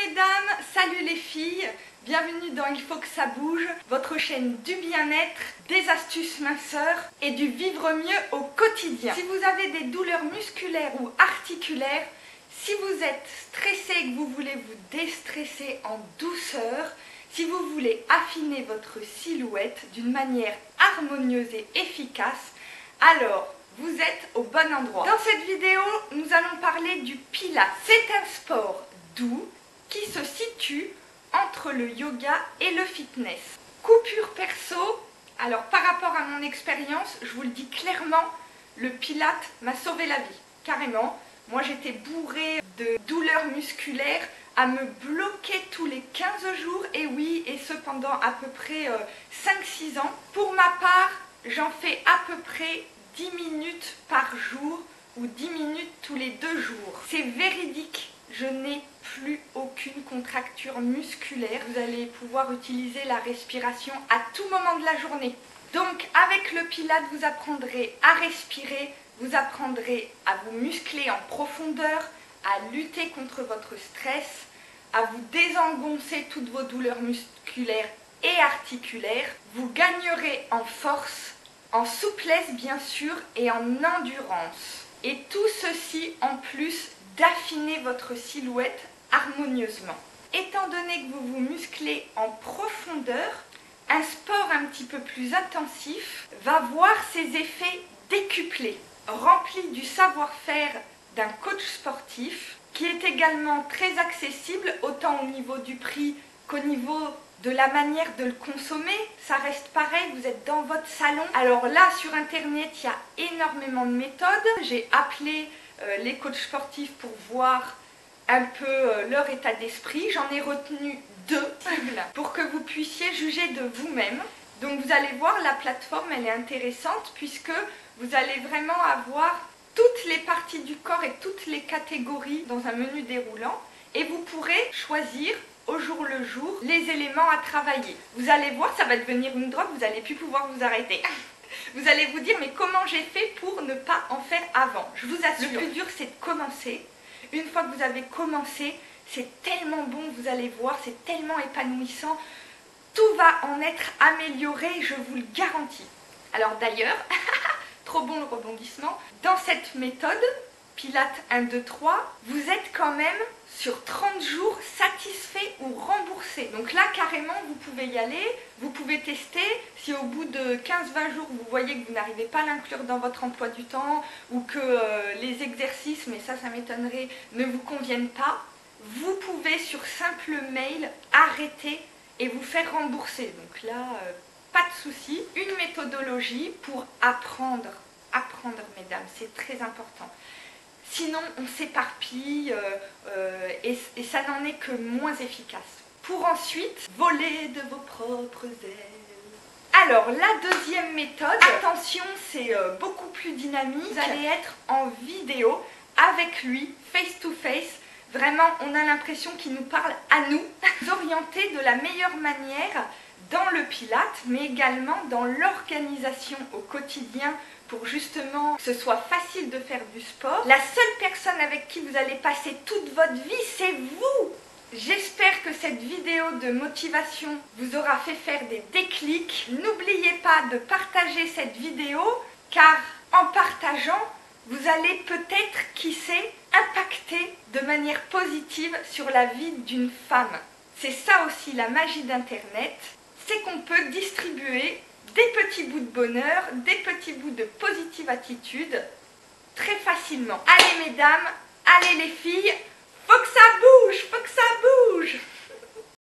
mesdames, salut les filles, bienvenue dans Il faut que ça bouge, votre chaîne du bien-être, des astuces minceur et du vivre mieux au quotidien. Si vous avez des douleurs musculaires ou articulaires, si vous êtes stressé et que vous voulez vous déstresser en douceur, si vous voulez affiner votre silhouette d'une manière harmonieuse et efficace, alors vous êtes au bon endroit. Dans cette vidéo, nous allons parler du Pilates. C'est un sport doux qui se situe entre le yoga et le fitness. Coupure perso, alors par rapport à mon expérience, je vous le dis clairement, le Pilates m'a sauvé la vie, carrément. Moi j'étais bourrée de douleurs musculaires à me bloquer tous les 15 jours, et oui, et ce pendant à peu près 5-6 ans. Pour ma part, j'en fais à peu près 10 minutes par jour ou 10 minutes tous les 2 jours. C'est véridique, je n'ai plus aucune contracture musculaire. Vous allez pouvoir utiliser la respiration à tout moment de la journée. Donc avec le Pilates, vous apprendrez à respirer, vous apprendrez à vous muscler en profondeur, à lutter contre votre stress, à vous désengoncer toutes vos douleurs musculaires et articulaires. Vous gagnerez en force, en souplesse bien sûr et en endurance. Et tout ceci en plus d'affiner votre silhouette harmonieusement. Étant donné que vous vous musclez en profondeur, un sport un petit peu plus intensif va voir ses effets décuplés, rempli du savoir-faire d'un coach sportif qui est également très accessible autant au niveau du prix qu'au niveau de la manière de le consommer. Ça reste pareil, vous êtes dans votre salon. Alors là, sur internet, il y a énormément de méthodes. J'ai appelé les coachs sportifs pour voir un peu leur état d'esprit. J'en ai retenu 2 pour que vous puissiez juger de vous-même. Donc vous allez voir, la plateforme, elle est intéressante puisque vous allez vraiment avoir toutes les parties du corps et toutes les catégories dans un menu déroulant. Et vous pourrez choisir au jour le jour les éléments à travailler. Vous allez voir, ça va devenir une drogue, vous n'allez plus pouvoir vous arrêter. Vous allez vous dire, mais comment j'ai fait pour ne pas en faire avant? Je vous assure, le plus dur c'est de commencer. Une fois que vous avez commencé, c'est tellement bon, vous allez voir, c'est tellement épanouissant. Tout va en être amélioré, je vous le garantis. Alors d'ailleurs, trop bon le rebondissement, dans cette méthode, Pilates 1, 2, 3, vous êtes quand même sur 30 jours satisfait ou remboursé. Donc là, carrément, vous pouvez y aller, vous pouvez tester. Si au bout de 15-20 jours, vous voyez que vous n'arrivez pas à l'inclure dans votre emploi du temps ou que les exercices, mais ça m'étonnerait, ne vous conviennent pas, vous pouvez sur simple mail arrêter et vous faire rembourser. Donc là, pas de souci. Une méthodologie pour apprendre, mesdames, c'est très important. Sinon, on s'éparpille et ça n'en est que moins efficace. Pour ensuite, voler de vos propres ailes. Alors, la deuxième méthode, attention, c'est beaucoup plus dynamique. Vous allez être en vidéo avec lui, face to face. Vraiment, on a l'impression qu'il nous parle à nous. Vous orienter de la meilleure manière dans le Pilates, mais également dans l'organisation au quotidien pour justement que ce soit facile de faire du sport. La seule personne avec qui vous allez passer toute votre vie, c'est vous. J'espère que cette vidéo de motivation vous aura fait faire des déclics. N'oubliez pas de partager cette vidéo, car en partageant, vous allez peut-être, qui sait, impacter de manière positive sur la vie d'une femme. C'est ça aussi la magie d'Internet, c'est qu'on peut distribuer des petits bouts de bonheur, des petits bouts de positive attitude très facilement. Allez mesdames, allez les filles, faut que ça bouge, faut que ça bouge!